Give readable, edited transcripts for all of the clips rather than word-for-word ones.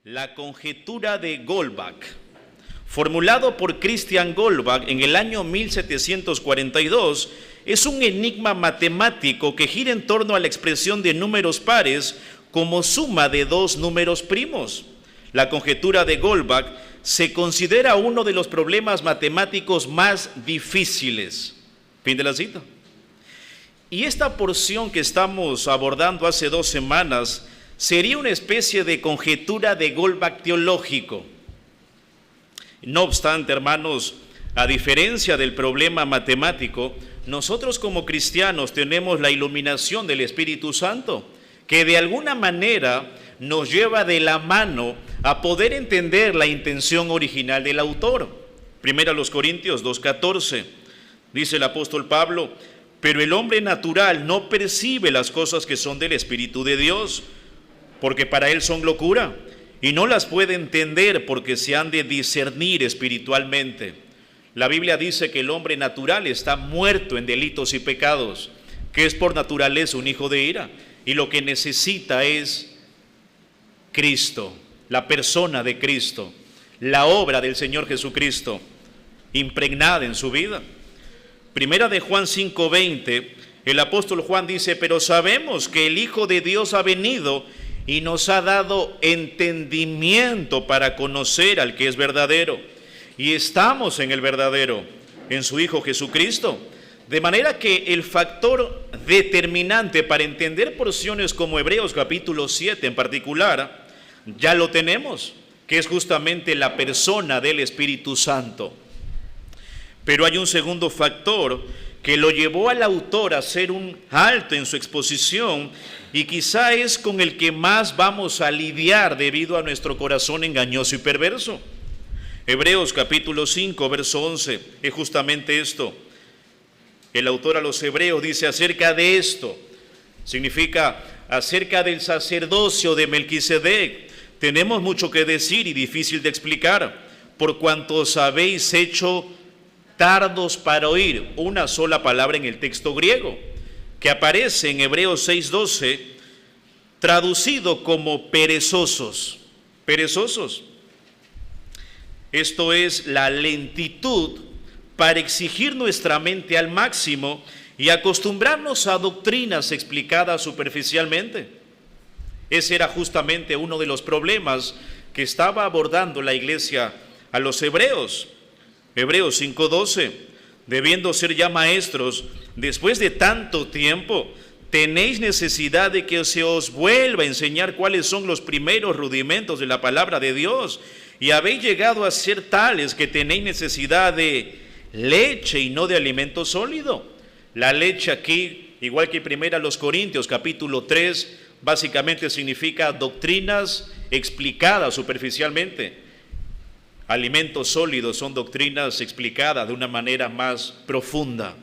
La conjetura de Goldbach, formulado por Christian Goldbach en el año 1742, es un enigma matemático que gira en torno a la expresión de números pares como suma de dos números primos. La conjetura de Goldbach se considera uno de los problemas matemáticos más difíciles. Fin de la cita. Y esta porción que estamos abordando hace 2 semanas sería una especie de conjetura de Goldbach teológico. No obstante, hermanos, a diferencia del problema matemático, nosotros como cristianos tenemos la iluminación del Espíritu Santo, que de alguna manera nos lleva de la mano a poder entender la intención original del autor. Primera a los Corintios 2:14, dice el apóstol Pablo: pero el hombre natural no percibe las cosas que son del Espíritu de Dios, porque para él son locura, y no las puede entender porque se han de discernir espiritualmente. La Biblia dice que el hombre natural está muerto en delitos y pecados, que es por naturaleza un hijo de ira, y lo que necesita es Cristo, la persona de Cristo, la obra del Señor Jesucristo, impregnada en su vida. Primera de Juan 5:20, el apóstol Juan dice: pero sabemos que el Hijo de Dios ha venido y nos ha dado entendimiento para conocer al que es verdadero. Y estamos en el verdadero, en su Hijo Jesucristo. De manera que el factor determinante para entender porciones como Hebreos capítulo 7 en particular, ya lo tenemos, que es justamente la persona del Espíritu Santo. Pero hay un segundo factor que lo llevó al autor a hacer un alto en su exposición, y quizá es con el que más vamos a lidiar debido a nuestro corazón engañoso y perverso. Hebreos capítulo 5, verso 11, es justamente esto. El autor a los hebreos dice acerca de esto, significa acerca del sacerdocio de Melquisedec: tenemos mucho que decir y difícil de explicar, por cuanto os habéis hecho tardos para oír. Una sola palabra en el texto griego, que aparece en Hebreos 6:12, traducido como perezosos. Perezosos. Esto es la lentitud para exigir nuestra mente al máximo y acostumbrarnos a doctrinas explicadas superficialmente. Ese era justamente uno de los problemas que estaba abordando la iglesia a los hebreos. Hebreos 5:12, debiendo ser ya maestros, después de tanto tiempo, tenéis necesidad de que se os vuelva a enseñar cuáles son los primeros rudimentos de la palabra de Dios, y habéis llegado a ser tales que tenéis necesidad de leche y no de alimento sólido. La leche aquí, igual que primera a los Corintios capítulo 3, básicamente significa doctrinas explicadas superficialmente. Alimentos sólidos son doctrinas explicadas de una manera más profunda.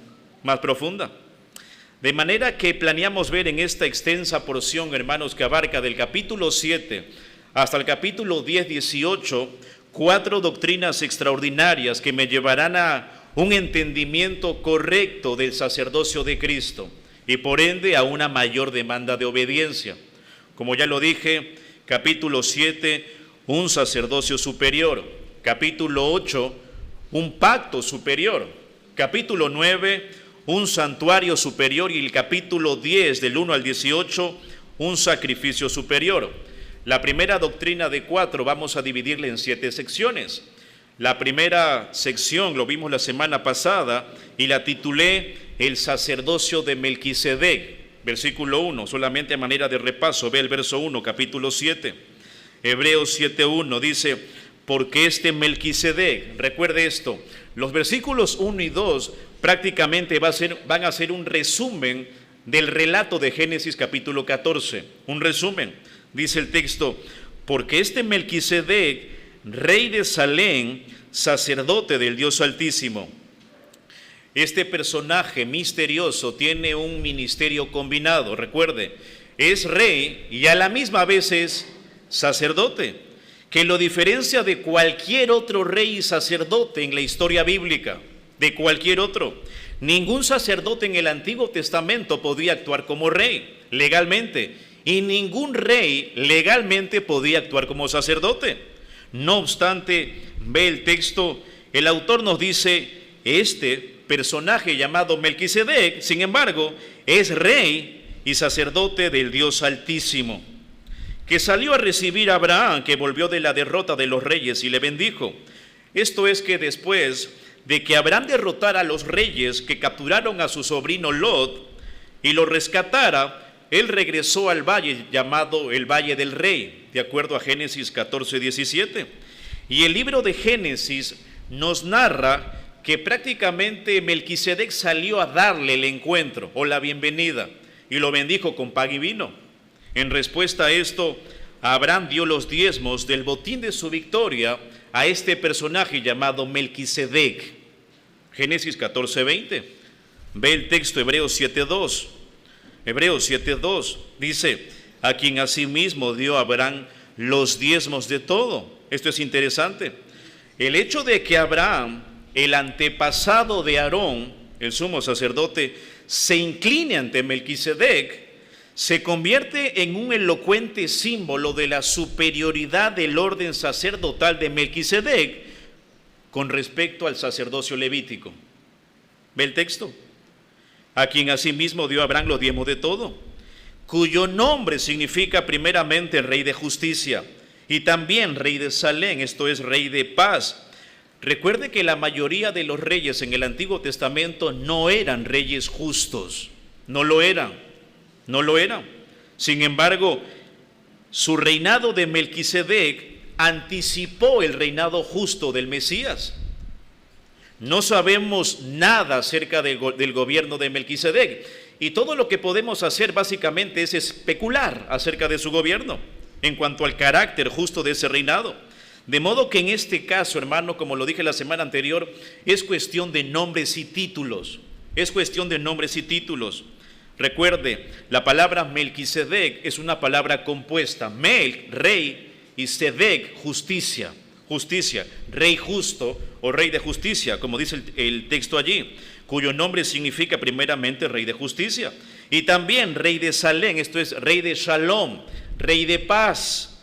De manera que planeamos ver en esta extensa porción, hermanos, que abarca del capítulo 7 hasta el capítulo 10-18, 4 doctrinas extraordinarias que me llevarán a un entendimiento correcto del sacerdocio de Cristo y por ende a una mayor demanda de obediencia. Como ya lo dije, capítulo 7, un sacerdocio superior. Capítulo 8, un pacto superior. Capítulo 9, un santuario superior. Y el capítulo 10, del 1 al 18, un sacrificio superior. La primera doctrina de 4 vamos a dividirla en 7 secciones. La primera sección lo vimos la semana pasada y la titulé El sacerdocio de Melquisedec. Versículo 1, solamente a manera de repaso, ve el verso 1, capítulo 7. Hebreos 7:1 dice: porque este Melquisedec, recuerde esto, los versículos 1 y 2 prácticamente van a ser un resumen del relato de Génesis capítulo 14, un resumen. Dice el texto: porque este Melquisedec, rey de Salem, sacerdote del Dios Altísimo. Este personaje misterioso tiene un ministerio combinado, recuerde, es rey y a la misma vez es sacerdote, que lo diferencia de cualquier otro rey y sacerdote en la historia bíblica, de cualquier otro. Ningún sacerdote en el Antiguo Testamento podía actuar como rey legalmente, y ningún rey legalmente podía actuar como sacerdote. No obstante, ve el texto, el autor nos dice, este personaje llamado Melquisedec, sin embargo, es rey y sacerdote del Dios Altísimo, que salió a recibir a Abraham, que volvió de la derrota de los reyes y le bendijo. Esto es que después de que Abraham derrotara a los reyes que capturaron a su sobrino Lot y lo rescatara, él regresó al valle llamado el Valle del Rey, de acuerdo a Génesis 14:17. Y el libro de Génesis nos narra que prácticamente Melquisedec salió a darle el encuentro o la bienvenida y lo bendijo con pan y vino. En respuesta a esto, Abraham dio los diezmos del botín de su victoria a este personaje llamado Melquisedec. Génesis 14:20. Ve el texto Hebreos 7:2. Hebreos 7:2 dice, a quien asimismo dio Abraham los diezmos de todo. Esto es interesante. El hecho de que Abraham, el antepasado de Aarón, el sumo sacerdote, se incline ante Melquisedec, se convierte en un elocuente símbolo de la superioridad del orden sacerdotal de Melquisedec con respecto al sacerdocio levítico. ¿Ve el texto? A quien asimismo dio Abraham los diezmos de todo, cuyo nombre significa primeramente rey de justicia y también rey de Salem, esto es rey de paz. Recuerde que la mayoría de los reyes en el Antiguo Testamento no eran reyes justos, no lo eran. Sin embargo, su reinado de Melquisedec anticipó el reinado justo del Mesías. No sabemos nada acerca del gobierno de Melquisedec y todo lo que podemos hacer básicamente es especular acerca de su gobierno en cuanto al carácter justo de ese reinado. De modo que en este caso, hermano, como lo dije la semana anterior, es cuestión de nombres y títulos. Recuerde, la palabra Melquisedec es una palabra compuesta. Mel, rey, y Sedec, justicia, rey justo o rey de justicia, como dice el texto allí, cuyo nombre significa primeramente rey de justicia. Y también rey de Salem, esto es rey de Shalom, rey de paz.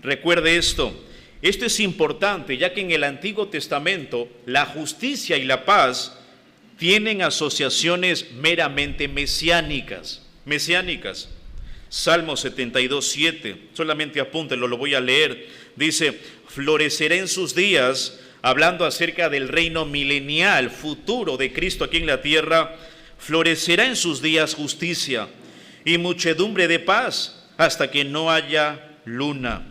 Recuerde esto es importante, ya que en el Antiguo Testamento la justicia y la paz tienen asociaciones meramente mesiánicas. Salmo 72:7, solamente apúntenlo, lo voy a leer. Dice, florecerá en sus días, hablando acerca del reino milenial futuro de Cristo aquí en la tierra, florecerá en sus días justicia y muchedumbre de paz hasta que no haya luna.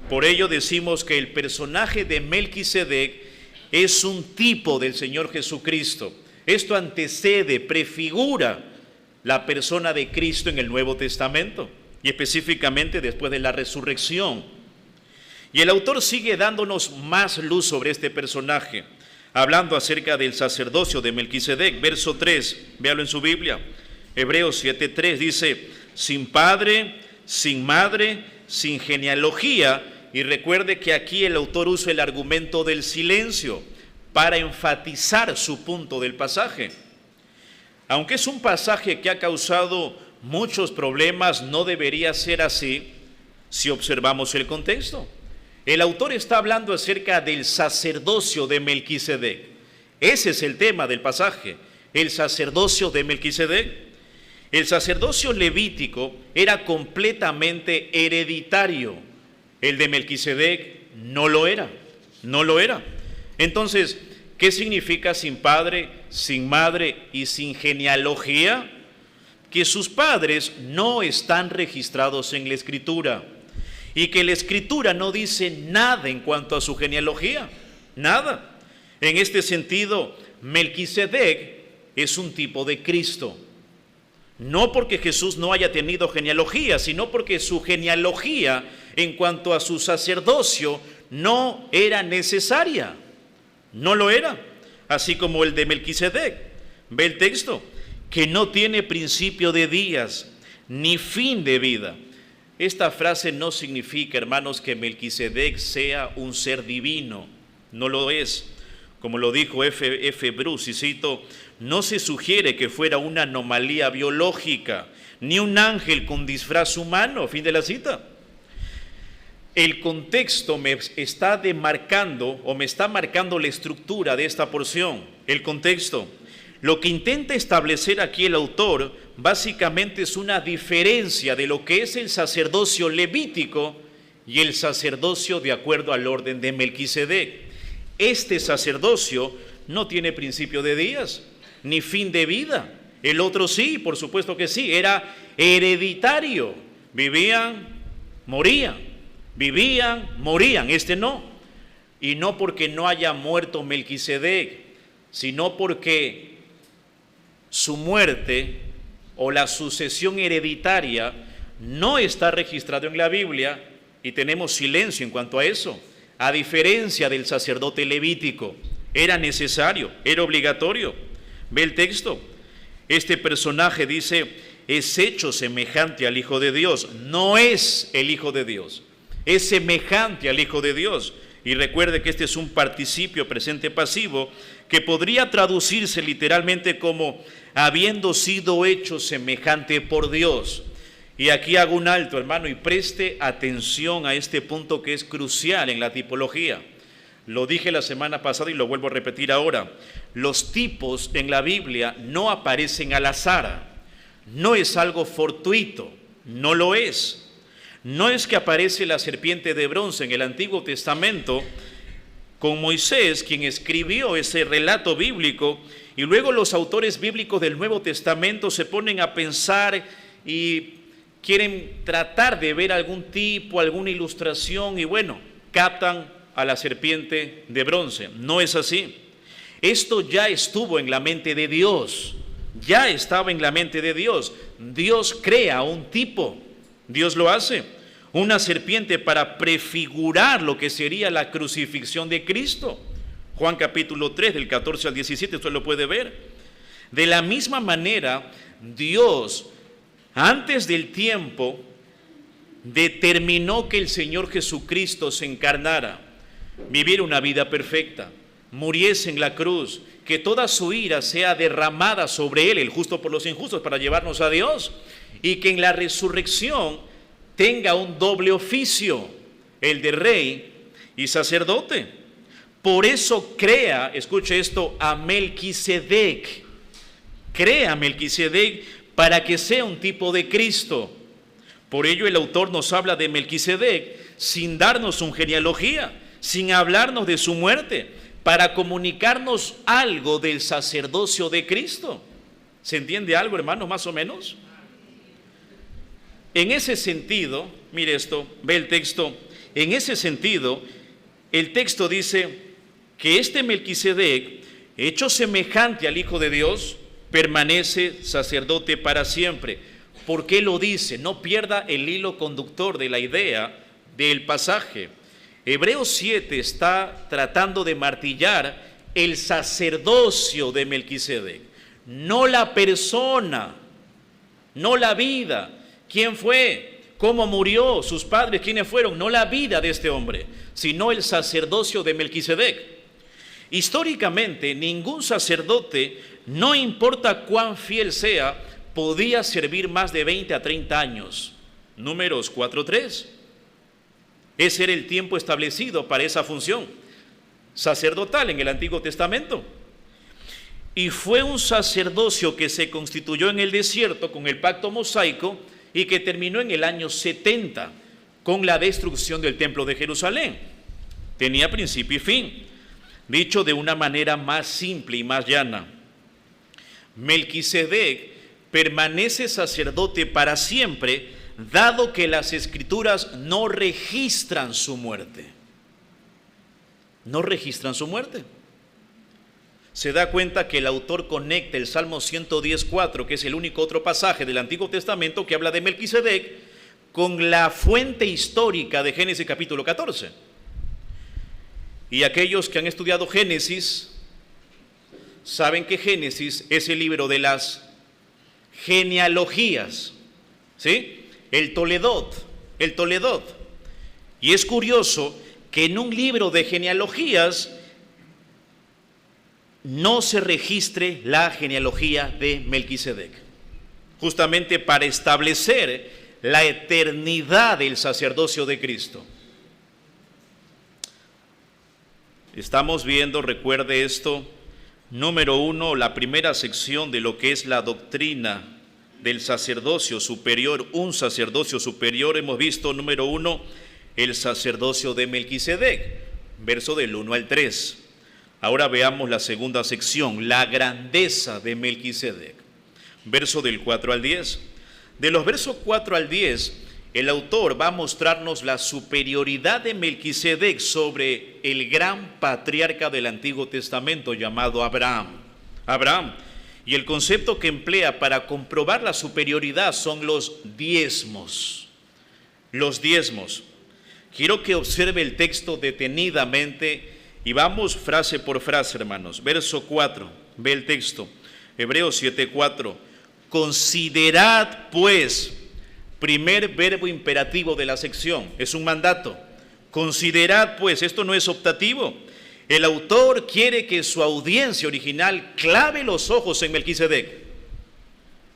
Por ello decimos que el personaje de Melquisedec es un tipo del Señor Jesucristo. Esto antecede, prefigura la persona de Cristo en el Nuevo Testamento y específicamente después de la resurrección. Y el autor sigue dándonos más luz sobre este personaje, hablando acerca del sacerdocio de Melquisedec. Verso 3, véalo en su Biblia. Hebreos 7:3 dice, sin padre, sin madre, sin genealogía. Y recuerde que aquí el autor usa el argumento del silencio para enfatizar su punto del pasaje. Aunque es un pasaje que ha causado muchos problemas, no debería ser así si observamos el contexto. El autor está hablando acerca del sacerdocio de Melquisedec. Ese es el tema del pasaje, el sacerdocio de Melquisedec. El sacerdocio levítico era completamente hereditario. El de Melquisedec no lo era. Entonces, ¿qué significa sin padre, sin madre y sin genealogía? Que sus padres no están registrados en la Escritura y que la Escritura no dice nada en cuanto a su genealogía, nada. En este sentido, Melquisedec es un tipo de Cristo. No porque Jesús no haya tenido genealogía, sino porque su genealogía en cuanto a su sacerdocio no era necesaria. No lo era, así como el de Melquisedec. Ve el texto, que no tiene principio de días ni fin de vida. Esta frase no significa, hermanos, que Melquisedec sea un ser divino. No lo es. Como lo dijo F. Bruce, y cito, no se sugiere que fuera una anomalía biológica, ni un ángel con disfraz humano. Fin de la cita. El contexto me está demarcando o me está marcando la estructura de esta porción. El contexto. Lo que intenta establecer aquí el autor básicamente es una diferencia de lo que es el sacerdocio levítico y el sacerdocio de acuerdo al orden de Melquisedec. Este sacerdocio no tiene principio de días ni fin de vida. El otro sí, por supuesto que sí, era hereditario. Vivían, morían, vivían, morían. Este no. Y no porque no haya muerto Melquisedec, sino porque su muerte o la sucesión hereditaria no está registrado en la Biblia y tenemos silencio en cuanto a eso. A diferencia del sacerdote levítico, era necesario, era obligatorio. Ve el texto. Este personaje dice, es hecho semejante al Hijo de Dios. No es el Hijo de Dios, es semejante al Hijo de Dios. Y recuerde que este es un participio presente pasivo que podría traducirse literalmente como habiendo sido hecho semejante por Dios. Y aquí hago un alto, hermano, y preste atención a este punto que es crucial en la tipología. Lo dije la semana pasada y lo vuelvo a repetir ahora. Los tipos en la Biblia no aparecen al azar. No es algo fortuito, no lo es. No es que aparece la serpiente de bronce en el Antiguo Testamento con Moisés, quien escribió ese relato bíblico, y luego los autores bíblicos del Nuevo Testamento se ponen a pensar y quieren tratar de ver algún tipo, alguna ilustración, y bueno, captan a la serpiente de bronce. No es así. Esto ya estuvo en la mente de Dios, ya estaba en la mente de Dios. Dios crea un tipo, Dios lo hace, una serpiente para prefigurar lo que sería la crucifixión de Cristo. Juan capítulo 3, del 14 al 17, usted lo puede ver. De la misma manera, Dios, antes del tiempo, determinó que el Señor Jesucristo se encarnara, viviera una vida perfecta, muriese en la cruz, que toda su ira sea derramada sobre Él, el justo por los injustos, para llevarnos a Dios, y que en la resurrección tenga un doble oficio, el de rey y sacerdote. Por eso crea, escuche esto, a Melquisedec. Crea a Melquisedec para que sea un tipo de Cristo. Por ello el autor nos habla de Melquisedec sin darnos una genealogía, sin hablarnos de su muerte, para comunicarnos algo del sacerdocio de Cristo. ¿Se entiende algo, hermanos, más o menos? En ese sentido, mire esto, ve el texto, en ese sentido, el texto dice que este Melquisedec, hecho semejante al Hijo de Dios, permanece sacerdote para siempre. ¿Por qué lo dice? No pierda el hilo conductor de la idea del pasaje. Hebreos 7 está tratando de martillar el sacerdocio de Melquisedec, no la persona, no la vida. ¿Quién fue? ¿Cómo murió? ¿Sus padres? ¿Quiénes fueron? No la vida de este hombre, sino el sacerdocio de Melquisedec. Históricamente, ningún sacerdote, no importa cuán fiel sea, podía servir más de 20 a 30 años. Números 4:3. Ese era el tiempo establecido para esa función sacerdotal en el Antiguo Testamento. Y fue un sacerdocio que se constituyó en el desierto con el pacto mosaico y que terminó en el año 70 con la destrucción del templo de Jerusalén. Tenía principio y fin. Dicho de una manera más simple y más llana, Melquisedec permanece sacerdote para siempre, dado que las Escrituras no registran su muerte. No registran su muerte. Se da cuenta que el autor conecta el Salmo 110:4, que es el único otro pasaje del Antiguo Testamento que habla de Melquisedec, con la fuente histórica de Génesis capítulo 14. Y aquellos que han estudiado Génesis saben que Génesis es el libro de las genealogías, ¿sí? El Toledot. Y es curioso que en un libro de genealogías no se registre la genealogía de Melquisedec. justamente para establecer la eternidad del sacerdocio de Cristo. Estamos viendo, recuerde esto, número 1, la primera sección de lo que es la doctrina del sacerdocio superior, un sacerdocio superior. Hemos visto, número 1, el sacerdocio de Melquisedec, verso del 1 al 3. Ahora veamos la segunda sección, la grandeza de Melquisedec, verso del 4 al 10. De los versos 4 al 10, el autor va a mostrarnos la superioridad de Melquisedec sobre el gran patriarca del Antiguo Testamento llamado Abraham. Y el concepto que emplea para comprobar la superioridad son los diezmos. Los diezmos. Quiero que observe el texto detenidamente y vamos frase por frase, hermanos. Verso 4, ve el texto. Hebreos 7:4. Considerad pues, primer verbo imperativo de la sección, es un mandato. Considerad pues, esto no es optativo. El autor quiere que su audiencia original clave los ojos en Melquisedec.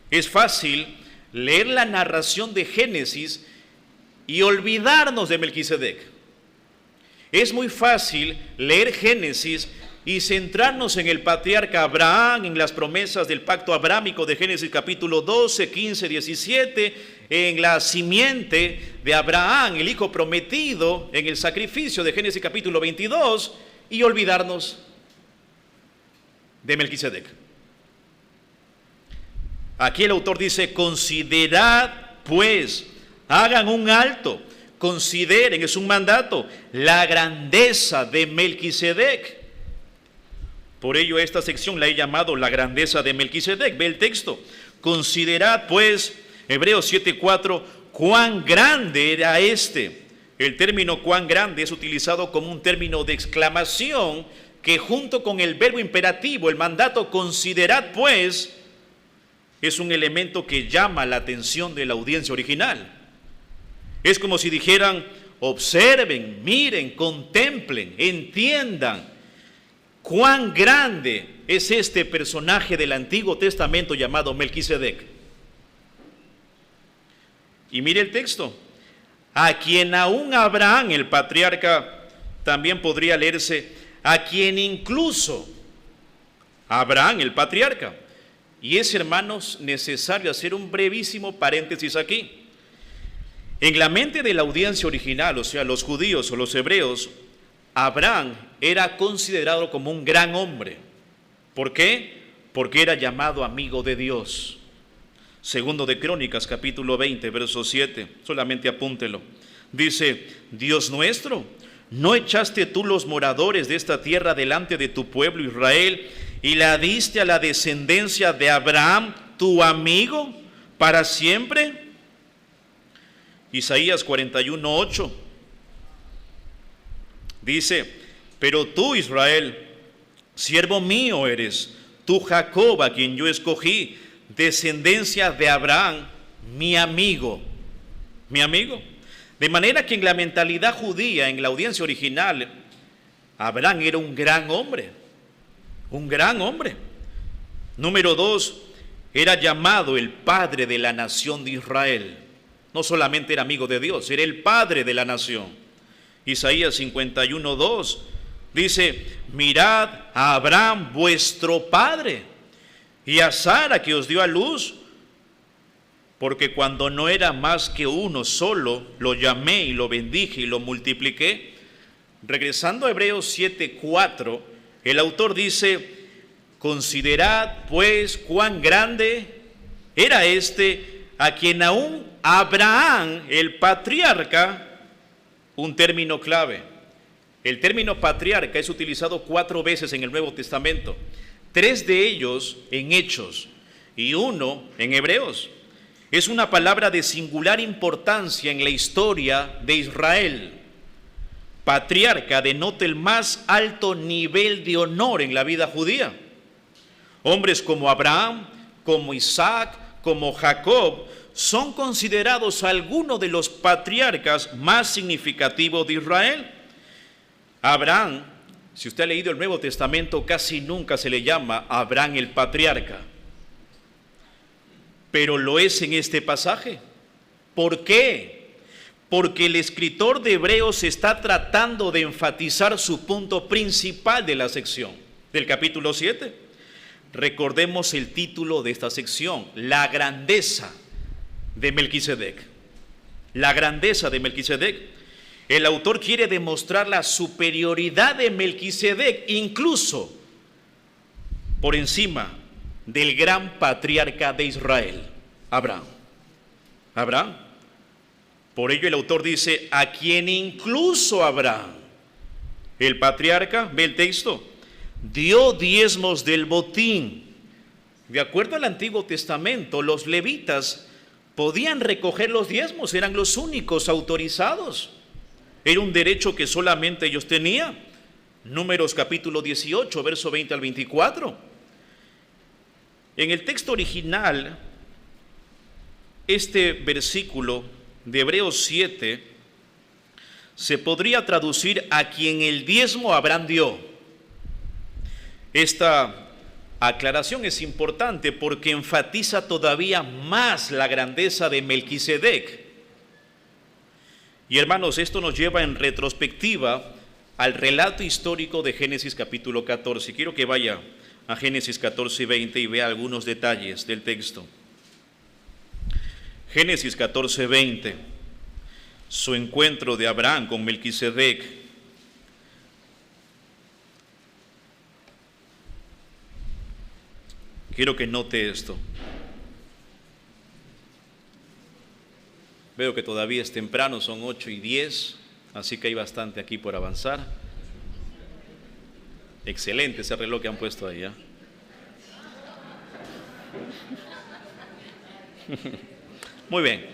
Es fácil leer la narración de Génesis y olvidarnos de Melquisedec. Es muy fácil leer Génesis y centrarnos en el patriarca Abraham, en las promesas del pacto abrámico de Génesis capítulo 12, 15, 17, en la simiente de Abraham, el hijo prometido, en el sacrificio de Génesis capítulo 22, y olvidarnos de Melquisedec. Aquí el autor dice, considerad pues, hagan un alto, consideren, es un mandato, la grandeza de Melquisedec. Por ello esta sección la he llamado la grandeza de Melquisedec. Ve el texto. Considerad pues, Hebreos 7:4, cuán grande era este. El término cuán grande es utilizado como un término de exclamación que junto con el verbo imperativo, el mandato considerad pues, es un elemento que llama la atención de la audiencia original. Es como si dijeran, observen, miren, contemplen, entiendan cuán grande es este personaje del Antiguo Testamento llamado Melquisedec. Y mire el texto, a quien aún Abraham, el patriarca, también podría leerse, a quien incluso Abraham, el patriarca. Y es, hermanos, necesario hacer un brevísimo paréntesis aquí. En la mente de la audiencia original, o sea, los judíos o los hebreos, Abraham era considerado como un gran hombre. ¿Por qué? Porque era llamado amigo de Dios. Segundo de Crónicas, capítulo 20, verso 7, solamente apúntelo. Dice, Dios nuestro, ¿no echaste tú los moradores de esta tierra delante de tu pueblo Israel y la diste a la descendencia de Abraham, tu amigo, para siempre? Isaías 41:8 dice, pero tú, Israel, siervo mío eres, tú, Jacob, a quien yo escogí, descendencia de Abraham, mi amigo. Mi amigo. De manera que en la mentalidad judía, en la audiencia original, Abraham era un gran hombre. Un gran hombre. Número 2, era llamado el padre de la nación de Israel. No solamente era amigo de Dios, era el padre de la nación. Isaías 51:2 dice, mirad a Abraham vuestro padre y a Sara que os dio a luz, porque cuando no era más que uno solo, lo llamé y lo bendije y lo multipliqué. Regresando a Hebreos 7:4, el autor dice, considerad pues cuán grande era este, a quien aún Abraham, el patriarca, un término clave. El término patriarca es utilizado 4 veces en el Nuevo Testamento, 3 de ellos en Hechos y 1 en Hebreos. Es una palabra de singular importancia en la historia de Israel. Patriarca denota el más alto nivel de honor en la vida judía. Hombres como Abraham, como Isaac, como Jacob, son considerados algunos de los patriarcas más significativos de Israel. Abraham, si usted ha leído el Nuevo Testamento, casi nunca se le llama Abraham el patriarca. pero lo es en este pasaje. ¿Por qué? Porque el escritor de Hebreos está tratando de enfatizar su punto principal de la sección, del capítulo 7. Recordemos el título de esta sección: la grandeza de Melquisedec. La grandeza de Melquisedec. El autor quiere demostrar la superioridad de Melquisedec, incluso por encima del gran patriarca de Israel, Abraham. Abraham. Por ello el autor dice: a quien incluso Abraham, el patriarca, ve el texto, dio diezmos del botín. De acuerdo al Antiguo Testamento, los levitas podían recoger los diezmos, eran los únicos autorizados. Era un derecho que solamente ellos tenían. Números capítulo 18, verso 20 al 24. En el texto original, este versículo de Hebreos 7 se podría traducir: a quien el diezmo Abraham dio. Esta aclaración es importante porque enfatiza todavía más la grandeza de Melquisedec. Y hermanos, esto nos lleva en retrospectiva al relato histórico de Génesis capítulo 14. Quiero que vaya a Génesis 14 y 20 y vea algunos detalles del texto. Génesis 14, 20. Su encuentro de Abraham con Melquisedec. Quiero que note esto. Veo que todavía es temprano, son 8:10, así que hay bastante aquí por avanzar. Excelente ese reloj que han puesto ahí, ¿eh? Muy bien.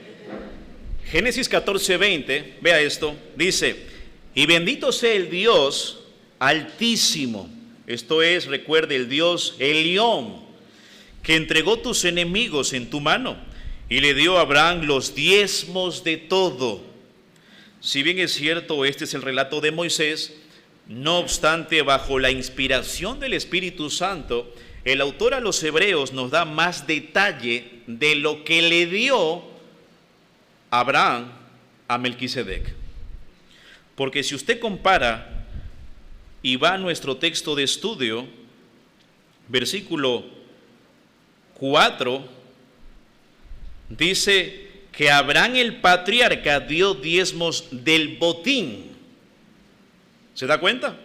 Génesis 14, 20, vea esto, dice: y bendito sea el Dios Altísimo, esto es, recuerde, el Dios Elión, que entregó tus enemigos en tu mano, y le dio a Abraham los diezmos de todo. Si bien es cierto, este es el relato de Moisés, no obstante, bajo la inspiración del Espíritu Santo, el autor a los Hebreos nos da más detalle de lo que le dio Abraham a Melquisedec. Porque si usted compara y va a nuestro texto de estudio, versículo 4, dice que Abraham el patriarca dio diezmos del botín. ¿Se da cuenta?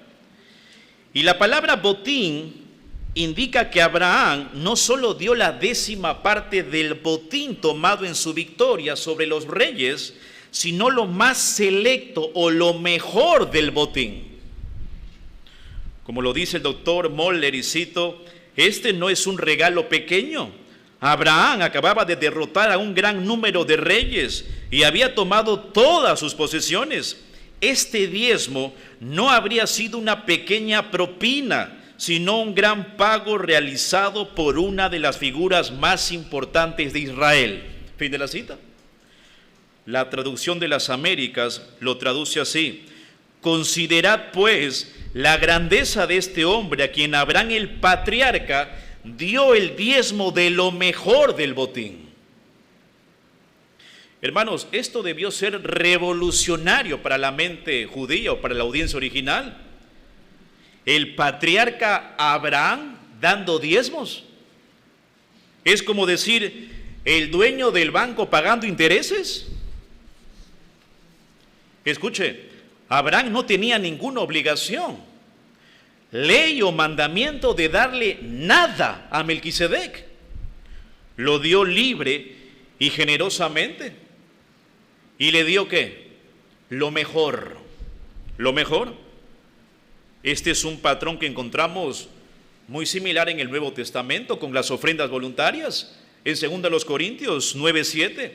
Y la palabra botín indica que Abraham no solo dio la 10ª parte del botín tomado en su victoria sobre los reyes, sino lo más selecto o lo mejor del botín. Como lo dice el doctor Moller, y cito: este no es un regalo pequeño. Abraham acababa de derrotar a un gran número de reyes y había tomado todas sus posesiones. Este diezmo no habría sido una pequeña propina, sino un gran pago realizado por una de las figuras más importantes de Israel. Fin de la cita. La traducción de las Américas lo traduce así: considerad pues la grandeza de este hombre, a quien Abraham el patriarca dio el diezmo de lo mejor del botín. Hermanos, esto debió ser revolucionario para la mente judía o para la audiencia original. El patriarca Abraham dando diezmos. Es como decir, el dueño del banco pagando intereses. Escuche, Abraham no tenía ninguna obligación, ley o mandamiento de darle nada a Melquisedec. Lo dio libre y generosamente. ¿Y le dio qué? Lo mejor. Lo mejor. Este es un patrón que encontramos muy similar en el Nuevo Testamento con las ofrendas voluntarias. En 2 Corintios 9:7,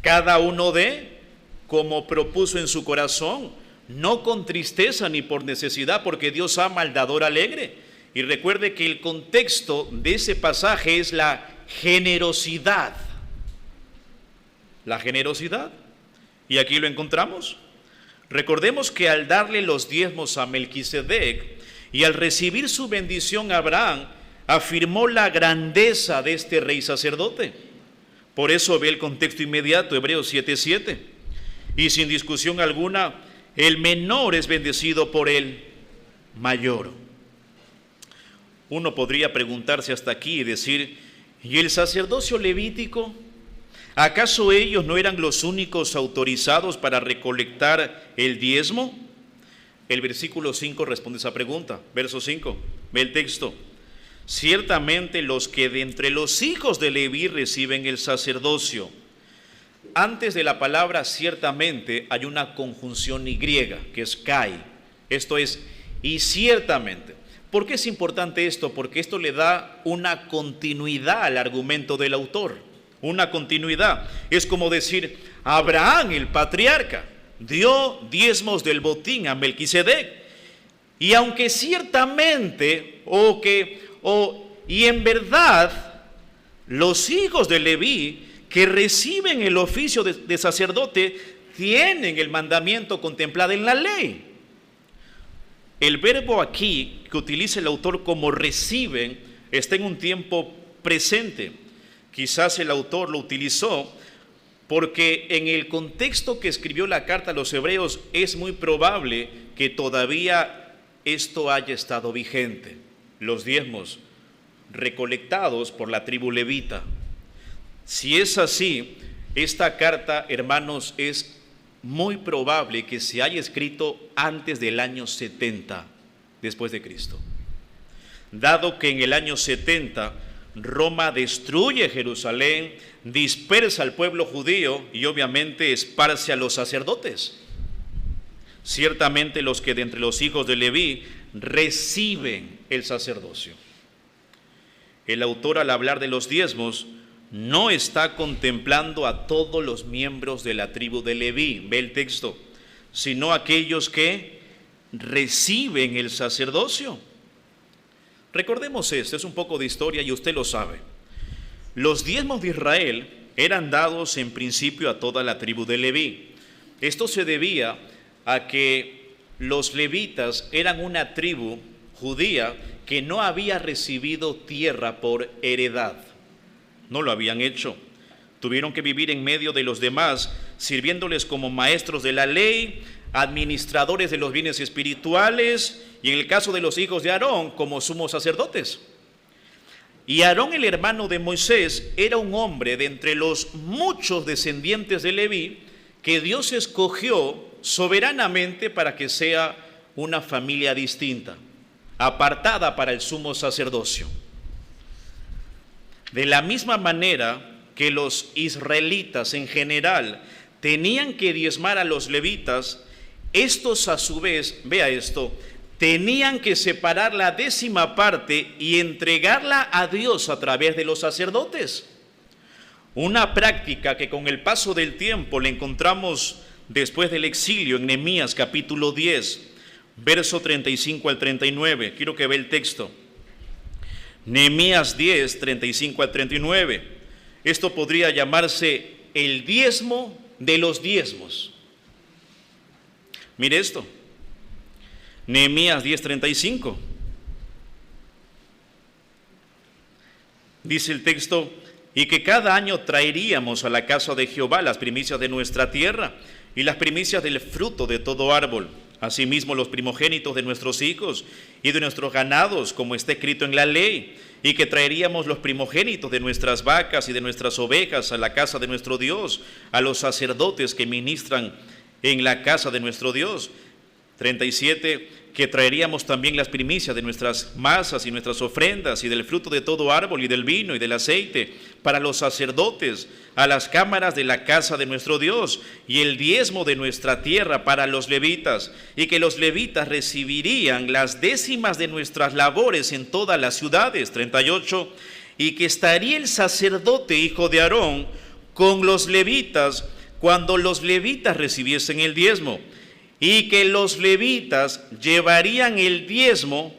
cada uno dé como propuso en su corazón, no con tristeza ni por necesidad, porque Dios ama al dador alegre. Y recuerde que el contexto de ese pasaje es la generosidad. La generosidad. Y aquí lo encontramos. Recordemos que al darle los diezmos a Melquisedec y al recibir su bendición, Abraham afirmó la grandeza de este rey sacerdote. Por eso ve el contexto inmediato, Hebreos 7:7. Y sin discusión alguna, el menor es bendecido por el mayor. Uno podría preguntarse hasta aquí y decir, ¿y el sacerdocio levítico? ¿Acaso ellos no eran los únicos autorizados para recolectar el diezmo? El versículo 5 responde esa pregunta. Verso 5, ve el texto. Ciertamente los que de entre los hijos de Leví reciben el sacerdocio. Antes de la palabra ciertamente hay una conjunción y griega, que es kai. Esto es, y ciertamente. ¿Por qué es importante esto? Porque esto le da una continuidad al argumento del autor. Una continuidad. Es como decir, Abraham, el patriarca, dio diezmos del botín a Melquisedec. Y aunque ciertamente, y en verdad, los hijos de Leví que reciben el oficio de sacerdote tienen el mandamiento contemplado en la ley. El verbo aquí que utiliza el autor como reciben está en un tiempo presente. Quizás el autor lo utilizó porque en el contexto que escribió la carta a los hebreos es muy probable que todavía esto haya estado vigente. Los diezmos recolectados por la tribu levita. Si es así, esta carta, hermanos, es muy probable que se haya escrito antes del año 70 después de Cristo. Dado que en el año 70 Roma destruye Jerusalén, dispersa al pueblo judío y obviamente esparce a los sacerdotes. Ciertamente los que de entre los hijos de Leví reciben el sacerdocio. El autor, al hablar de los diezmos, no está contemplando a todos los miembros de la tribu de Leví, ve el texto, sino aquellos que reciben el sacerdocio. Recordemos esto, es un poco de historia y usted lo sabe. Los diezmos de Israel eran dados en principio a toda la tribu de Leví. Esto se debía a que los levitas eran una tribu judía que no había recibido tierra por heredad. No lo habían hecho. Tuvieron que vivir en medio de los demás, sirviéndoles como maestros de la ley, administradores de los bienes espirituales, y en el caso de los hijos de Aarón, como sumos sacerdotes. Y Aarón, el hermano de Moisés, era un hombre de entre los muchos descendientes de Leví que Dios escogió soberanamente para que sea una familia distinta, apartada para el sumo sacerdocio. De la misma manera que los israelitas en general tenían que diezmar a los levitas, estos a su vez, vea esto, tenían que separar la 10ª parte y entregarla a Dios a través de los sacerdotes. Una práctica que con el paso del tiempo le encontramos después del exilio en Nehemías capítulo 10, verso 35 al 39. Quiero que vea el texto. Nehemías 10, 35 al 39. Esto podría llamarse el diezmo de los diezmos. Mire esto. Nehemías 10, 35. Dice el texto, y que cada año traeríamos a la casa de Jehová las primicias de nuestra tierra y las primicias del fruto de todo árbol, asimismo los primogénitos de nuestros hijos y de nuestros ganados, como está escrito en la ley, y que traeríamos los primogénitos de nuestras vacas y de nuestras ovejas a la casa de nuestro Dios, a los sacerdotes que ministran en la casa de nuestro Dios. 37, que traeríamos también las primicias de nuestras masas y nuestras ofrendas y del fruto de todo árbol y del vino y del aceite para los sacerdotes, a las cámaras de la casa de nuestro Dios, y el diezmo de nuestra tierra para los levitas, y que los levitas recibirían las décimas de nuestras labores en todas las ciudades. 38, y que estaría el sacerdote hijo de Aarón con los levitas cuando los levitas recibiesen el diezmo, y que los levitas llevarían el diezmo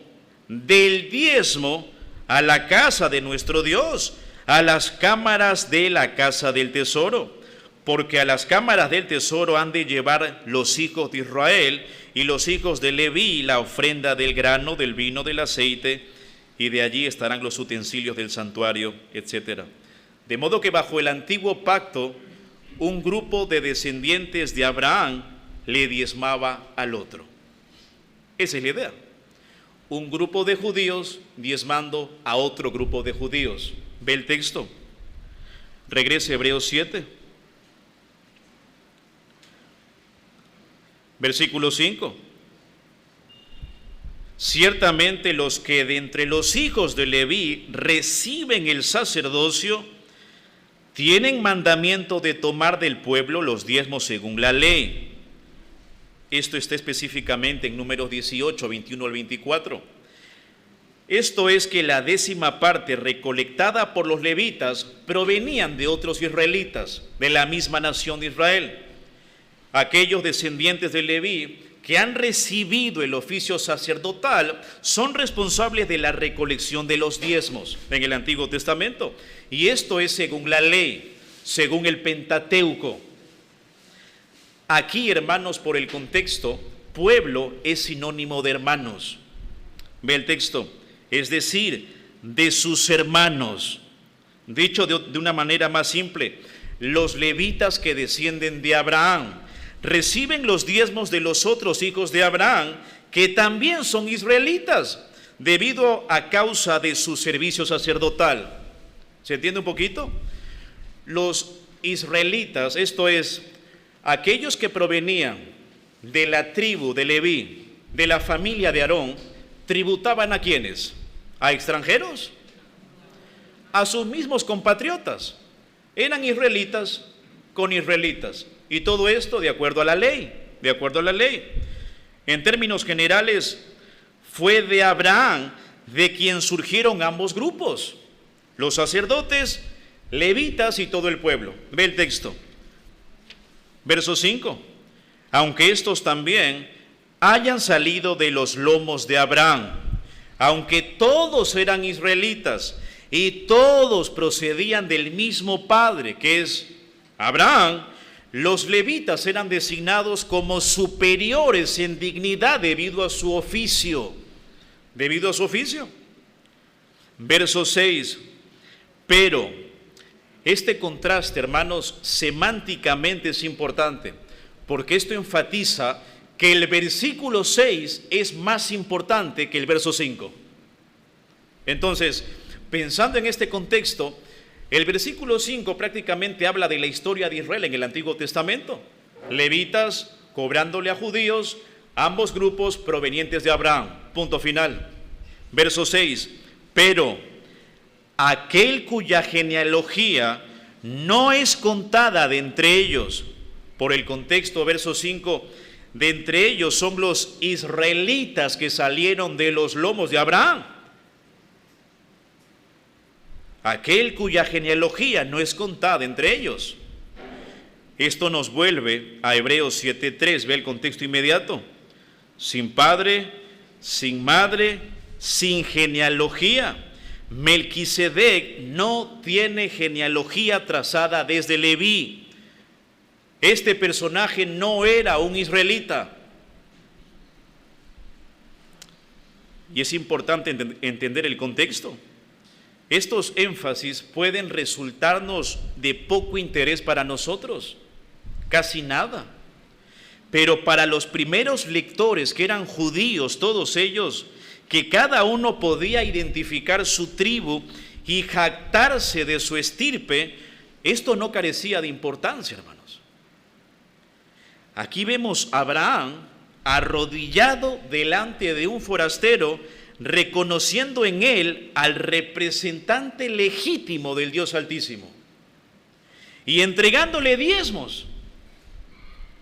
del diezmo a la casa de nuestro Dios, a las cámaras de la casa del tesoro, porque a las cámaras del tesoro han de llevar los hijos de Israel y los hijos de Leví la ofrenda del grano, del vino, del aceite, y de allí estarán los utensilios del santuario, etc. De modo que bajo el antiguo pacto, un grupo de descendientes de Abraham le diezmaba al otro. Esa es la idea. Un grupo de judíos diezmando a otro grupo de judíos. Ve el texto. Regrese a Hebreos 7. Versículo 5. Ciertamente los que de entre los hijos de Leví reciben el sacerdocio tienen mandamiento de tomar del pueblo los diezmos según la ley. Esto está específicamente en Números 18, 21 al 24. Esto es que la 10ª parte recolectada por los levitas provenían de otros israelitas, de la misma nación de Israel. Aquellos descendientes de Leví que han recibido el oficio sacerdotal son responsables de la recolección de los diezmos en el Antiguo Testamento. Y esto es según la ley, según el Pentateuco. Aquí, hermanos, por el contexto, pueblo es sinónimo de hermanos. Ve el texto, es decir, de sus hermanos. Dicho de una manera más simple, los levitas que descienden de Abraham reciben los diezmos de los otros hijos de Abraham, que también son israelitas, debido a causa de su servicio sacerdotal. ¿Se entiende un poquito? Los israelitas, esto es, aquellos que provenían de la tribu de Leví, de la familia de Aarón, tributaban ¿a quiénes? ¿A extranjeros? A sus mismos compatriotas. Eran israelitas con israelitas. Y todo esto de acuerdo a la ley, de acuerdo a la ley. En términos generales, fue de Abraham de quien surgieron ambos grupos, los sacerdotes, levitas y todo el pueblo. Ve el texto. Verso 5. Aunque estos también hayan salido de los lomos de Abraham, aunque todos eran israelitas y todos procedían del mismo padre, que es Abraham, los levitas eran designados como superiores en dignidad debido a su oficio. Debido a su oficio. Verso 6. Pero este contraste, hermanos, semánticamente es importante, porque esto enfatiza que el versículo 6 es más importante que el verso 5. Entonces, pensando en este contexto, el versículo 5 prácticamente habla de la historia de Israel en el Antiguo Testamento. Levitas cobrándole a judíos, ambos grupos provenientes de Abraham. Punto final. Verso 6. Pero aquel cuya genealogía no es contada de entre ellos, por el contexto, verso 5, de entre ellos son los israelitas que salieron de los lomos de Abraham. Aquel cuya genealogía no es contada entre ellos. Esto nos vuelve a Hebreos 7:3, ve el contexto inmediato. Sin padre, sin madre, sin genealogía. Melquisedec no tiene genealogía trazada desde Leví. Este personaje no era un israelita. Y es importante entender el contexto. Estos énfasis pueden resultarnos de poco interés para nosotros, casi nada. Pero para los primeros lectores, que eran judíos, todos ellos, que cada uno podía identificar su tribu y jactarse de su estirpe, esto no carecía de importancia, hermanos. Aquí vemos a Abraham arrodillado delante de un forastero, reconociendo en él al representante legítimo del Dios Altísimo y entregándole diezmos.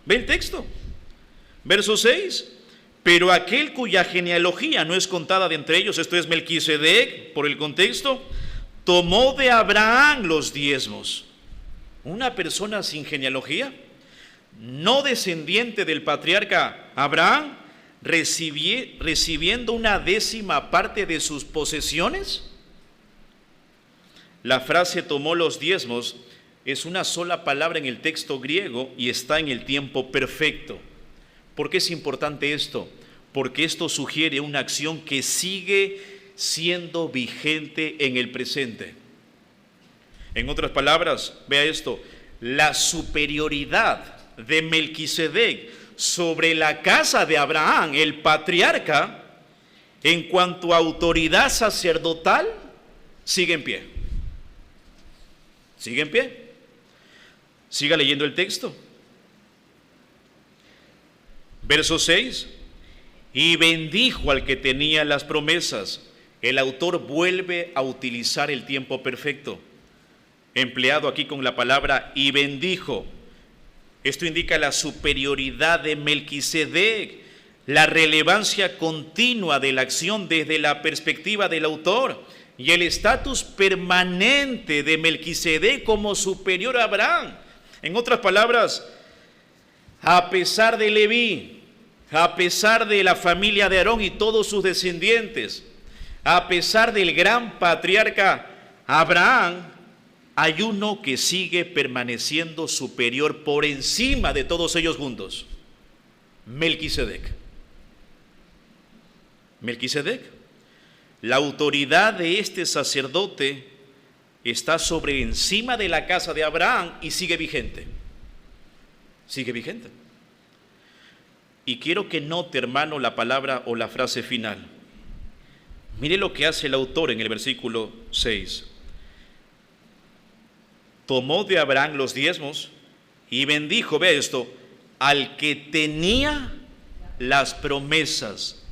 ¿Ve el texto? Verso 6. Pero aquel cuya genealogía no es contada de entre ellos, esto es Melquisedec, por el contexto, tomó de Abraham los diezmos. Una persona sin genealogía, no descendiente del patriarca Abraham, recibiendo una 10ª parte de sus posesiones. La frase tomó los diezmos es una sola palabra en el texto griego y está en el tiempo perfecto. ¿Por qué es importante esto? Porque esto sugiere una acción que sigue siendo vigente en el presente. En otras palabras, vea esto, la superioridad de Melquisedec sobre la casa de Abraham, el patriarca, en cuanto a autoridad sacerdotal, sigue en pie. Sigue en pie. Siga leyendo el texto. Verso 6. Y bendijo al que tenía las promesas. El autor vuelve a utilizar el tiempo perfecto, empleado aquí con la palabra y bendijo. Esto indica la superioridad de Melquisedec, la relevancia continua de la acción desde la perspectiva del autor y el estatus permanente de Melquisedec como superior a Abraham. En otras palabras, a pesar de Leví, a pesar de la familia de Aarón y todos sus descendientes, a pesar del gran patriarca Abraham, hay uno que sigue permaneciendo superior por encima de todos ellos juntos: Melquisedec. Melquisedec. La autoridad de este sacerdote está sobre encima de la casa de Abraham y sigue vigente. Sigue vigente. Y quiero que note, hermano, la palabra o la frase final. Mire lo que hace el autor en el versículo 6. Tomó de Abraham los diezmos y bendijo, vea esto, al que tenía las promesas.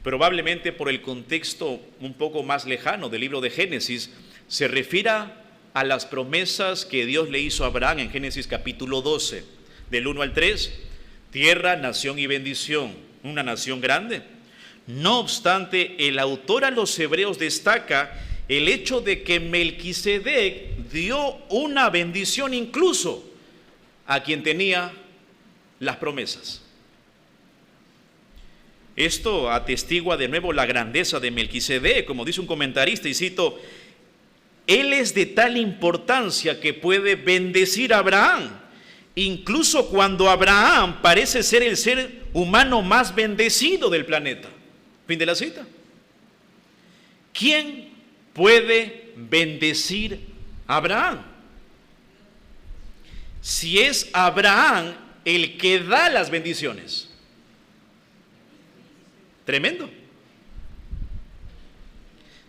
Probablemente por el contexto un poco más lejano del libro de Génesis, se refiere a las promesas que Dios le hizo a Abraham en Génesis capítulo 12, del 1 al 3, tierra, nación y bendición, una nación grande. No obstante, el autor a los hebreos destaca el hecho de que Melquisedec dio una bendición incluso a quien tenía las promesas. Esto atestigua de nuevo la grandeza de Melquisedec, como dice un comentarista, y cito: él es de tal importancia que puede bendecir a Abraham, incluso cuando Abraham parece ser el ser humano más bendecido del planeta. Fin de la cita. ¿Quién puede bendecir a Abraham? Si es Abraham el que da las bendiciones. Tremendo.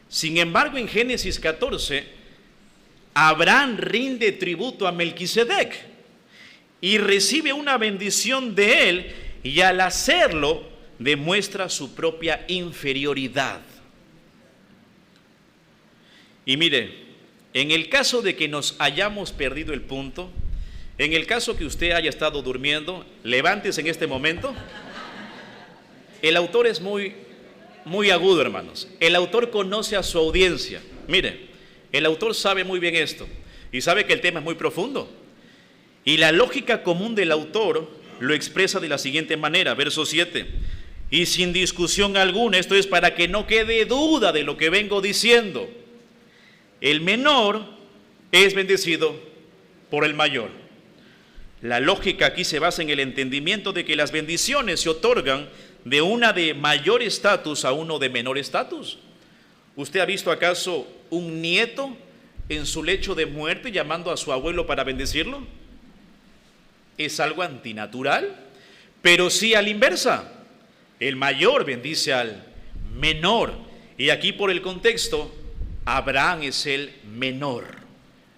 Sin embargo, en Génesis 14, Abraham rinde tributo a Melquisedec y recibe una bendición de él, y al hacerlo demuestra su propia inferioridad. Y mire, en el caso de que nos hayamos perdido el punto, en el caso que usted haya estado durmiendo, levántese en este momento. El autor es muy agudo, hermanos. El autor conoce a su audiencia. Mire, el autor sabe muy bien esto y sabe que el tema es muy profundo. Y la lógica común del autor lo expresa de la siguiente manera, verso 7. Y sin discusión alguna, esto es para que no quede duda de lo que vengo diciendo, el menor es bendecido por el mayor. La lógica aquí se basa en el entendimiento de que las bendiciones se otorgan de una de mayor estatus a uno de menor estatus. ¿Usted ha visto acaso un nieto en su lecho de muerte llamando a su abuelo para bendecirlo? Es algo antinatural, pero sí a la inversa. El mayor bendice al menor. Y aquí por el contexto, Abraham es el menor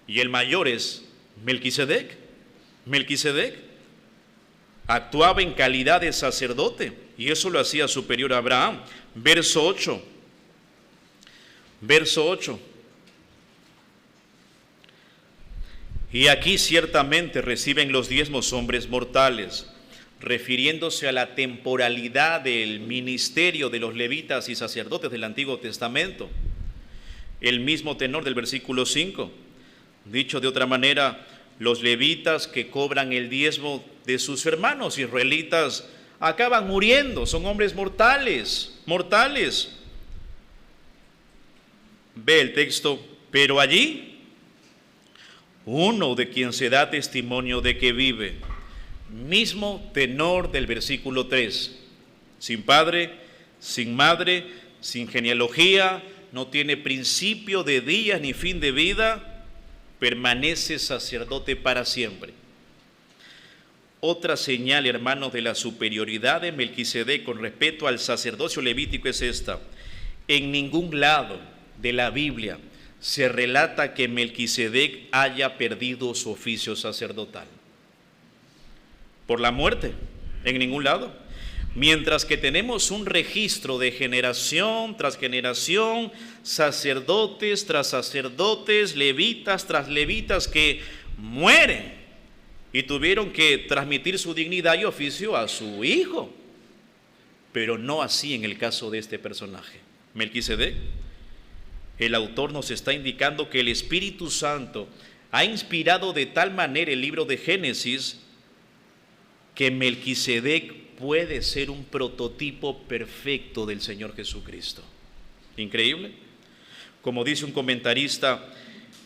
y el mayor es Melquisedec. Melquisedec actuaba en calidad de sacerdote y eso lo hacía superior a Abraham. Verso 8. Verso 8. Y aquí ciertamente reciben los diezmos hombres mortales, refiriéndose a la temporalidad del ministerio de los levitas y sacerdotes del Antiguo Testamento. El mismo tenor del versículo 5. Dicho de otra manera, los levitas que cobran el diezmo de sus hermanos israelitas acaban muriendo, son hombres mortales. Ve el texto, pero allí uno de quien se da testimonio de que vive. Mismo tenor del versículo 3. Sin padre, sin madre, sin genealogía, no tiene principio de días ni fin de vida. permanece sacerdote para siempre. Otra señal, hermanos, de la superioridad de Melquisedec con respecto al sacerdocio levítico es esta. En ningún lado de la Biblia se relata que Melquisedec haya perdido su oficio sacerdotal. Por la muerte, en ningún lado. Mientras que tenemos un registro de generación tras generación, sacerdotes tras sacerdotes, levitas tras levitas que mueren y tuvieron que transmitir su dignidad y oficio a su hijo. Pero no así en el caso de este personaje, Melquisedec. El autor nos está indicando que el Espíritu Santo ha inspirado de tal manera el libro de Génesis que Melquisedec puede ser un prototipo perfecto del Señor Jesucristo. Increíble. Como dice un comentarista,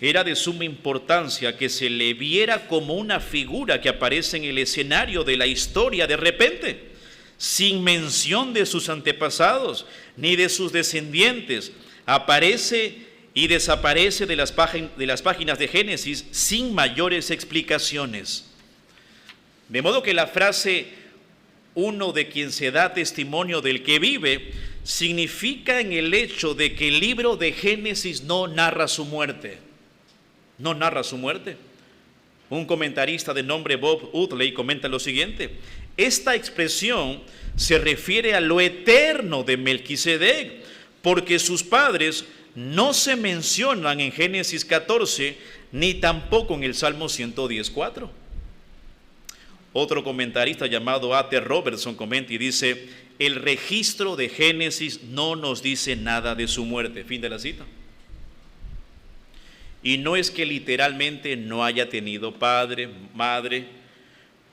era de suma importancia que se le viera como una figura que aparece en el escenario de la historia de repente, sin mención de sus antepasados ni de sus descendientes. Aparece y desaparece de las páginas de Génesis sin mayores explicaciones. De modo que la frase uno de quien se da testimonio del que vive significa en el hecho de que el libro de Génesis no narra su muerte. No narra su muerte. Un comentarista de nombre Bob Utley comenta lo siguiente: esta expresión se refiere a lo eterno de Melquisedec, porque sus padres no se mencionan en Génesis 14 ni tampoco en el Salmo 110:4. Otro comentarista llamado A.T. Robertson comenta y dice: el registro de Génesis no nos dice nada de su muerte. Fin de la cita. Y no es que literalmente no haya tenido padre, madre,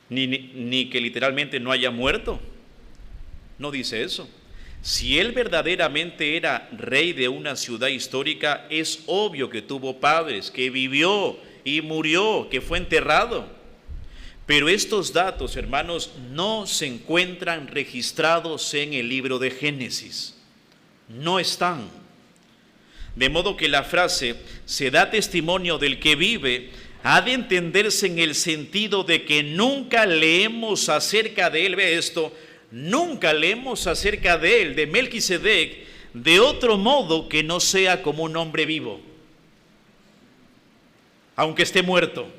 ni que literalmente no haya muerto. No dice eso. Si él verdaderamente era rey de una ciudad histórica, es obvio que tuvo padres, que vivió y murió, que fue enterrado. Pero estos datos, hermanos, no se encuentran registrados en el libro de Génesis. No están. De modo que la frase se da testimonio del que vive ha de entenderse en el sentido de que nunca leemos acerca de él, ve esto, nunca leemos acerca de él, de Melquisedec, de otro modo que no sea como un hombre vivo, aunque esté muerto.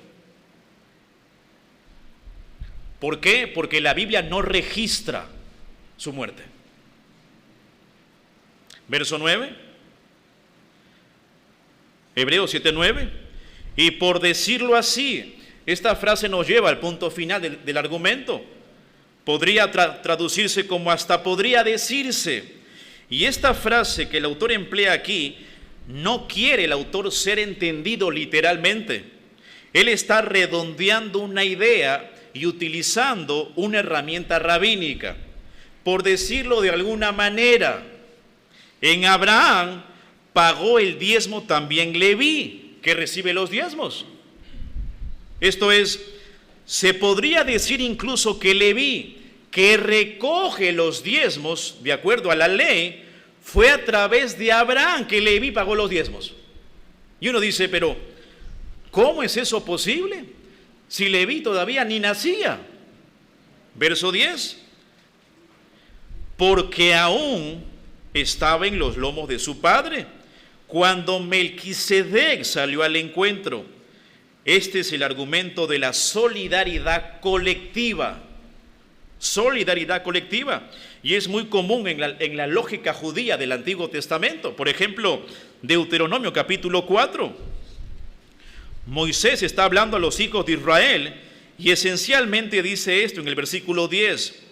¿Por qué? Porque la Biblia no registra su muerte. Verso 9, Hebreos 7:9. Y por decirlo así, esta frase nos lleva al punto final del argumento. Podría traducirse como hasta podría decirse. Y esta frase que el autor emplea aquí, no quiere el autor ser entendido literalmente. Él está redondeando una idea y utilizando una herramienta rabínica. Por decirlo de alguna manera, en Abraham pagó el diezmo también Leví, que recibe los diezmos. Esto es, se podría decir incluso que Leví, que recoge los diezmos de acuerdo a la ley, fue a través de Abraham que Leví pagó los diezmos. Y uno dice, pero ¿cómo es eso posible? Si Leví todavía ni nacía. Verso 10. Porque aún estaba en los lomos de su padre cuando Melquisedec salió al encuentro. Este es el argumento de la solidaridad colectiva. Solidaridad colectiva. Y es muy común en la lógica judía del Antiguo Testamento. Por ejemplo, Deuteronomio capítulo 4. Moisés está hablando a los hijos de Israel y esencialmente dice esto en el versículo 10.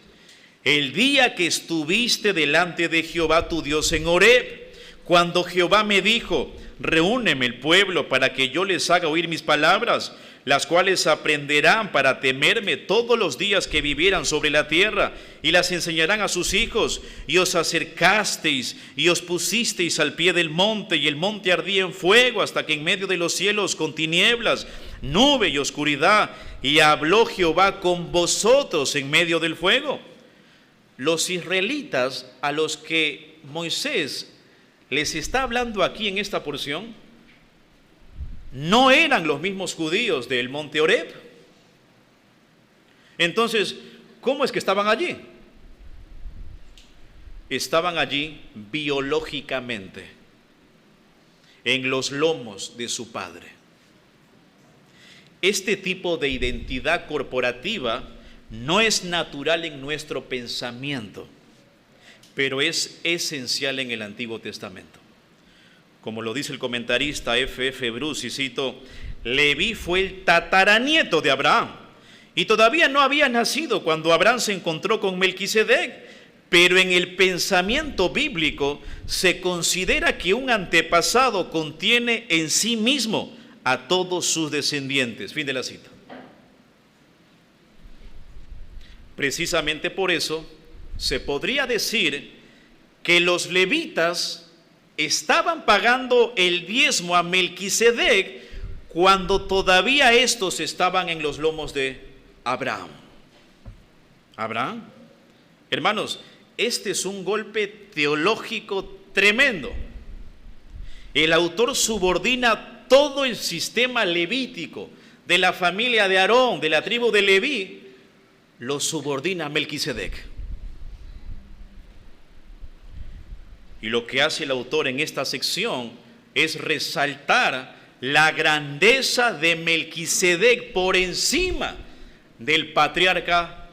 El día que estuviste delante de Jehová tu Dios en Horeb, cuando Jehová me dijo, reúneme el pueblo para que yo les haga oír mis palabras, las cuales aprenderán para temerme todos los días que vivieran sobre la tierra, y las enseñarán a sus hijos, y os acercasteis, y os pusisteis al pie del monte, y el monte ardía en fuego, hasta que en medio de los cielos con tinieblas, nube y oscuridad, y habló Jehová con vosotros en medio del fuego. Los israelitas a los que Moisés les está hablando aquí en esta porción, no eran los mismos judíos del monte Oreb. Entonces, ¿cómo es que estaban allí? Estaban allí biológicamente, en los lomos de su padre. Este tipo de identidad corporativa no es natural en nuestro pensamiento, pero es esencial en el Antiguo Testamento. Como lo dice el comentarista F.F. Bruce, y cito, Leví fue el tataranieto de Abraham, y todavía no había nacido cuando Abraham se encontró con Melquisedec, pero en el pensamiento bíblico se considera que un antepasado contiene en sí mismo a todos sus descendientes. Fin de la cita. Precisamente por eso se podría decir que los levitas estaban pagando el diezmo a Melquisedec cuando todavía estos estaban en los lomos de Abraham. Abraham, hermanos, este es un golpe teológico tremendo. El autor subordina todo el sistema levítico de la familia de Aarón, de la tribu de Leví, lo subordina a Melquisedec. Y lo que hace el autor en esta sección es resaltar la grandeza de Melquisedec por encima del patriarca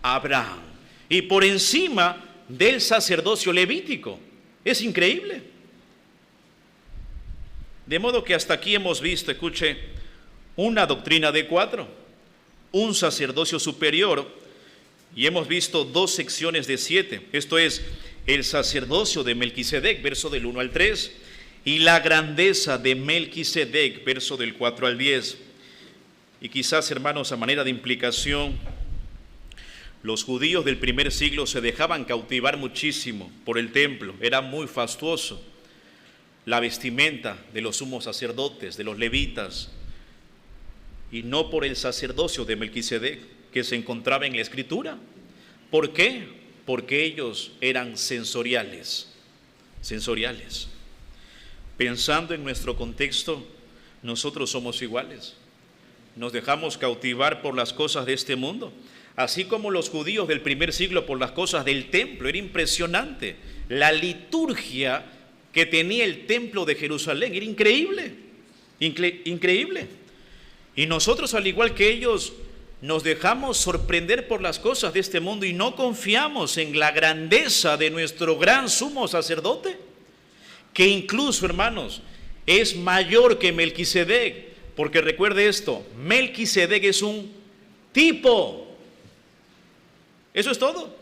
Abraham y por encima del sacerdocio levítico. Es increíble. De modo que hasta aquí hemos visto, escuche, una doctrina de 4, un sacerdocio superior, y hemos visto 2 secciones de 7. Esto es el sacerdocio de Melquisedec, verso del 1 al 3, y la grandeza de Melquisedec, verso del 4 al 10. Y quizás, hermanos, a manera de implicación, los judíos del primer siglo se dejaban cautivar muchísimo por el templo. Era muy fastuoso la vestimenta de los sumos sacerdotes, de los levitas, y no por el sacerdocio de Melquisedec que se encontraba en la Escritura. ¿Por qué? Porque ellos eran sensoriales. Pensando en nuestro contexto, nosotros somos iguales. Nos dejamos cautivar por las cosas de este mundo, así como los judíos del primer siglo por las cosas del templo. Era impresionante la liturgia que tenía el templo de Jerusalén, era increíble. Y nosotros, al igual que ellos, nos dejamos sorprender por las cosas de este mundo y no confiamos en la grandeza de nuestro gran sumo sacerdote, que incluso, hermanos, es mayor que Melquisedec, porque recuerde esto, Melquisedec es un tipo. Eso es todo.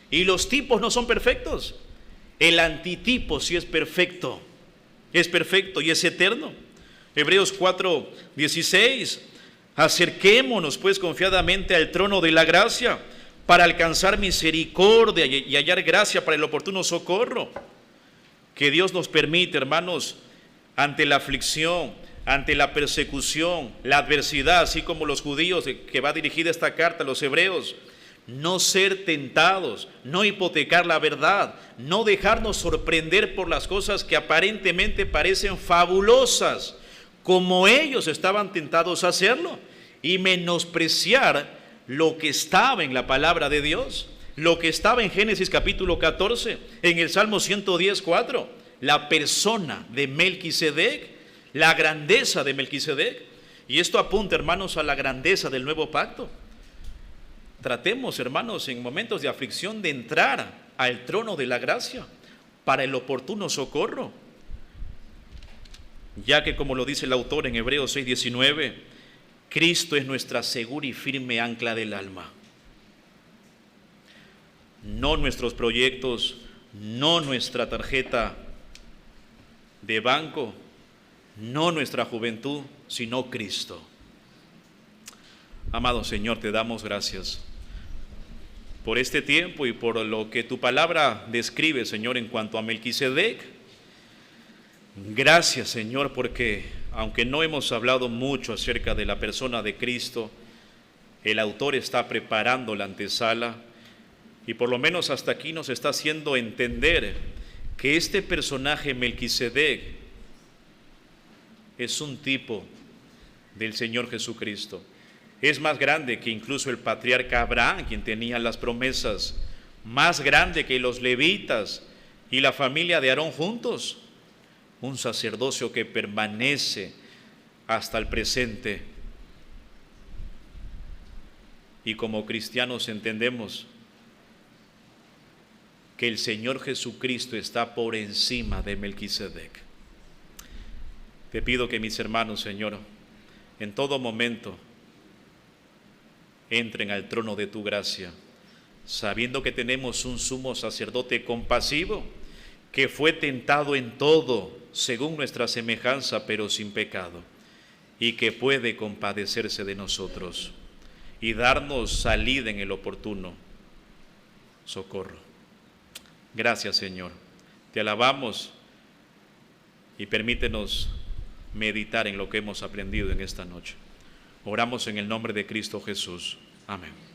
Y los tipos no son perfectos. El antitipo sí es perfecto y es eterno. Hebreos 4:16, acerquémonos pues confiadamente al trono de la gracia para alcanzar misericordia y hallar gracia para el oportuno socorro. Que Dios nos permite, hermanos, ante la aflicción, ante la persecución, la adversidad, así como los judíos, que va dirigida esta carta a los hebreos, no ser tentados, no hipotecar la verdad, no dejarnos sorprender por las cosas que aparentemente parecen fabulosas, como ellos estaban tentados a hacerlo, y menospreciar lo que estaba en la palabra de Dios, lo que estaba en Génesis capítulo 14, en el Salmo 110:4, la persona de Melquisedec, la grandeza de Melquisedec. Y esto apunta, hermanos, a la grandeza del nuevo pacto. Tratemos, hermanos, en momentos de aflicción de entrar al trono de la gracia para el oportuno socorro, ya que, como lo dice el autor en Hebreos 6:19, Cristo es nuestra segura y firme ancla del alma. No nuestros proyectos, no nuestra tarjeta de banco, no nuestra juventud, sino Cristo. Amado Señor, te damos gracias por este tiempo y por lo que tu palabra describe, Señor, en cuanto a Melquisedec. Gracias, Señor, porque aunque no hemos hablado mucho acerca de la persona de Cristo, el autor está preparando la antesala y por lo menos hasta aquí nos está haciendo entender que este personaje Melquisedec es un tipo del Señor Jesucristo. Es más grande que incluso el patriarca Abraham, quien tenía las promesas, más grande que los levitas y la familia de Aarón juntos. Un sacerdocio que permanece hasta el presente. Y como cristianos entendemos que el Señor Jesucristo está por encima de Melquisedec. Te pido que mis hermanos, Señor, en todo momento entren al trono de tu gracia, sabiendo que tenemos un sumo sacerdote compasivo, que fue tentado en todo, según nuestra semejanza, pero sin pecado, y que puede compadecerse de nosotros y darnos salida en el oportuno socorro. Gracias, Señor. Te alabamos y permítenos meditar en lo que hemos aprendido en esta noche. Oramos en el nombre de Cristo Jesús. Amén.